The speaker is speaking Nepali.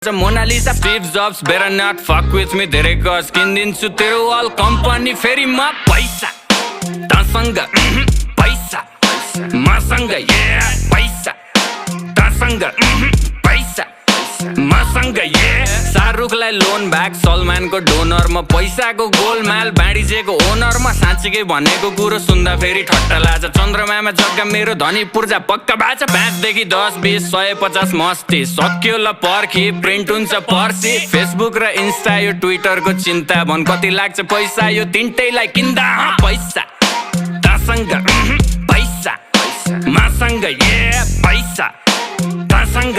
गर्छ Mona Lisa Steve Jobs better not fuck with me धेरै गज किनिदिन्छु तेरो अल कम्पनी फेरि म पैसा तसँग पैसा मसँग पैसा तसँग पैसा मसँग शाहरुखलाई लोन ब्याक सलमानको डोनर म पैसाको गोलमाल बाँडिजेको ओनर म साँच्चीकै भनेको कुरो सुन्दा फेरि ठट्टा लाग्छ चन्द्रमामा जग्गा मेरो धनी पूर्जा पक्का बाचा 5 देखि 10 20 150 मस्ती सक्यो ल पर्खी प्रिन्ट हुन्छ पर्सी फेसबुक र इन्स्टा यो ट्विटरको चिन्ता भन कति लाग्छ पैसा यो तिनटैलाई किन्दा पैसा तसँग पैसा मसँग पैसा तसँग